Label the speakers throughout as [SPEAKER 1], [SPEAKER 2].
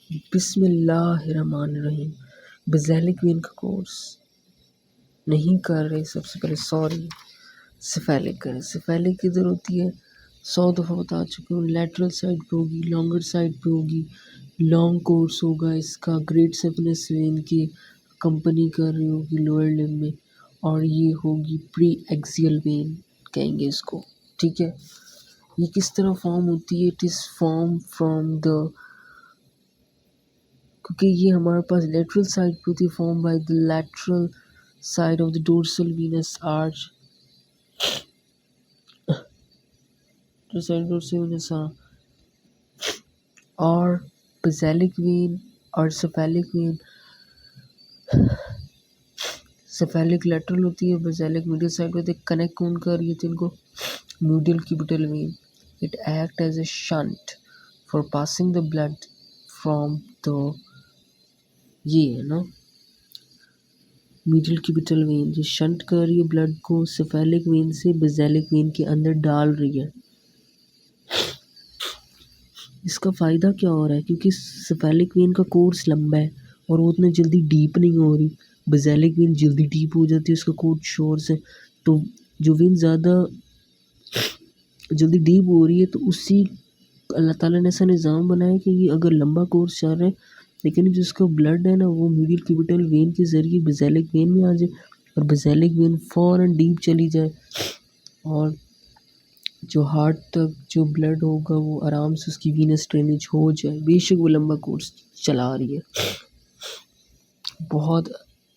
[SPEAKER 1] बिस्मिल्लाहिर्रहमानिर्रहीम। Basilic vein का course नहीं कर रहे, सबसे पहले सॉरी। सिफेलिक करें। सिफेलिक किधर होती है, 100 दफ़ा बता चुकी हूँ। लैटरल साइड पे होगी, लॉन्गर साइड पे होगी। लॉन्ग कोर्स होगा इसका, ग्रेट सेफनेस वेन की कंपनी कर रही होगी लोअर लिम्ब में, और ये होगी प्री एक्सियल वेन कहेंगे इसको। ठीक है, ये किस तरह फॉर्म होती है? It is form from the, क्योंकि ये हमारे पास लेटरल साइड पे होती है, form by the lateral side of the dorsal Venus arch, dorsal Venus और बेसिलिक वेन और सेफेलिक वेन। सेफेलिक लेटरल होती है, बेसिलिक मीडियल साइड होती है। कनेक्ट कौन कर रही है इनको? Medial cubital vein. It act as a shunt for passing the blood from the, ये है ना मीडियल क्यूबिटल वेन, जो शंट कर रही है ब्लड को सेफेलिक वेन से बेसिलिक वेन के अंदर डाल रही है। इसका फ़ायदा क्या हो रहा है? क्योंकि सेफेलिक वेन का कोर्स लंबा है और वो उतना जल्दी डीप नहीं हो रही। बेसिलिक वेन जल्दी डीप हो जाती है उसका कोर्स शोर से। तो जो वेन ज़्यादा जल्दी डीप हो रही है, तो उसी अल्लाह ताला ने ऐसा निज़ाम बनाया कि ये अगर लंबा कोर्स चल रहा है, लेकिन जिसका ब्लड है ना वो मीडियल क्यूबिटल वेन के ज़रिए बेसिलिक वेन में आ जाए और बेसिलिक वेन फ़ौरन डीप चली जाए, और जो हार्ट तक जो ब्लड होगा वो आराम से उसकी वीनस ड्रेनेज हो जाए, बेशक वो लंबा कोर्स चला रही है। बहुत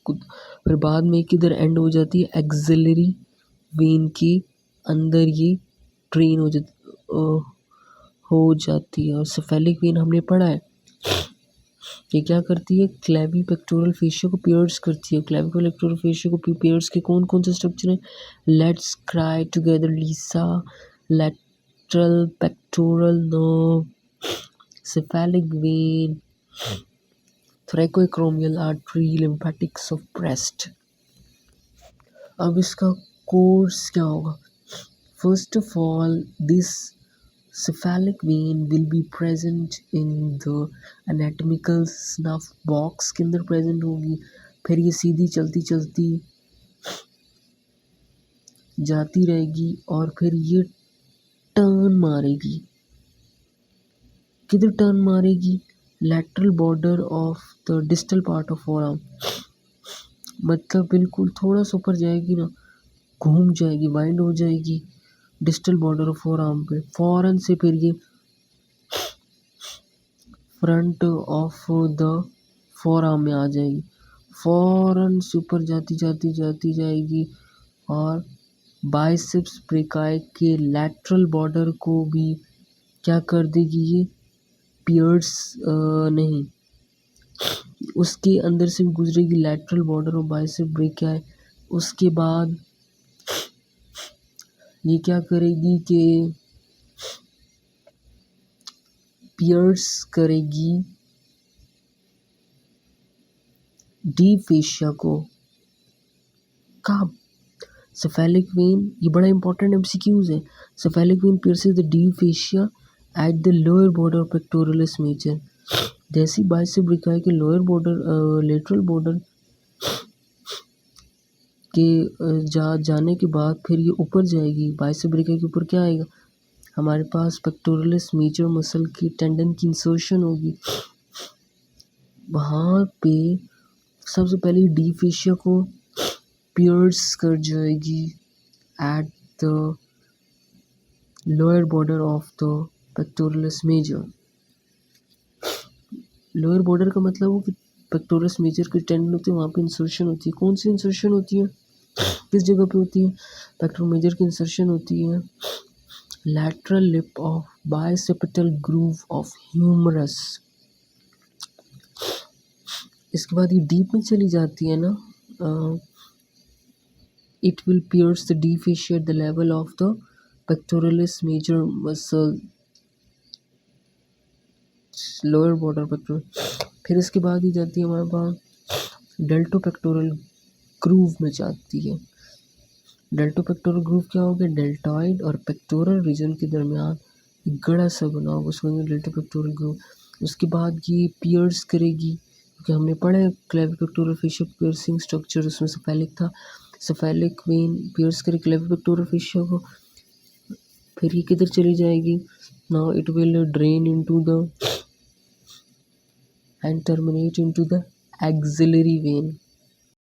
[SPEAKER 1] फिर बाद में किधर एंड हो जाती है? एक्सिलरी वेन के अंदर ये ट्रेन हो जाती है। और सेफेलिक वेन हमने पढ़ा है ये क्या करती है? क्लेवी पेक्टोरल फेशिया को पियर्स करती है। क्लेवी पेक्टोरल फेशिया को पियर्स के कौन कौन से स्ट्रक्चर हैं? Let's cry together Lisa, lateral pectoral nerve, cephalic vein, thoracoacromial artery, lymphatics of breast। अब इसका कोर्स क्या होगा? First of all this cephalic vein will be present in the anatomical snuff box के अंदर प्रेजेंट होगी। फिर ये सीधी चलती चलती जाती रहेगी और फिर ये टर्न मारेगी। किधर टर्न मारेगी? Lateral border of the distal part of forearm, मतलब बिल्कुल थोड़ा सा ऊपर जाएगी ना, घूम जाएगी, वाइंड हो जाएगी डिस्टल बॉर्डर ऑफ फोरआर्म पे। फौरन से फिर ये फ्रंट ऑफ द फोरआर्म में आ जाएगी, फौरन से ऊपर जाती जाती जाती जाएगी और बाइसेप्स ब्रेकाई के लैटरल बॉर्डर को भी क्या कर देगी? ये पियर्स नहीं, उसके अंदर से भी गुजरेगी लैटरल बॉर्डर और बाइसेप्स ब्रेकाई। उसके बाद ये क्या करेगी कि पियर्स करेगी डीप फेशिया को। कब? सेफेलिक वेन, ये बड़ा इंपॉर्टेंट एमसीक्यूज है। Cephalic vein pierces the deep fascia at the lower border pectoralis major. जैसी बाइसेप्स ब्रेकाई के लोअर बॉर्डर लेटरल बॉर्डर के जाने के बाद फिर ये ऊपर जाएगी। बाइसेप्स ब्रेकाई के ऊपर क्या आएगा? हमारे पास पेक्टोरलिस मेजर मसल की टेंडन की इंसर्शन होगी। वहाँ पे सबसे पहले डीप फेशिया को पियर्स कर जाएगी at the lower border of the pectoralis major. Lower border का मतलब वो कि पेक्टोरलिस मेजर की टेंडन होती है, वहाँ पे इंसर्शन होती है। कौन सी इंसर्शन होती है? किस जगह पे होती है? पेक्टोरल मेजर की इंसर्शन होती है lateral lip of bicipital groove of humerus. इसके बाद ये डीप में चली जाती है ना, it will pierce the deep fascia at the level of the pectoralis major muscle, lower border pectoral। फिर इसके बाद ही जाती है हमारे पास डेल्टो पेक्टोरल ग्रूव में जाती है। डेल्टो पेक्टोरल ग्रूव क्या हो गया? डेल्टॉइड और पेक्टोरल रीजन के दरमियान एक गड़ा सा बना होगा, उसको डेल्टो पेक्टोरल ग्रूव। उसके बाद ये पियर्स करेगी, क्योंकि हमने पढ़ा है क्लेविकुलर फिशर पियर्सिंग स्ट्रक्चर, उसमें सेफेलिक था। सेफेलिक वेन पियर्स करे क्लेविकुलर फिशर को, फिर ये किधर चली जाएगी, now it will drain into the end terminate into the axillary vein.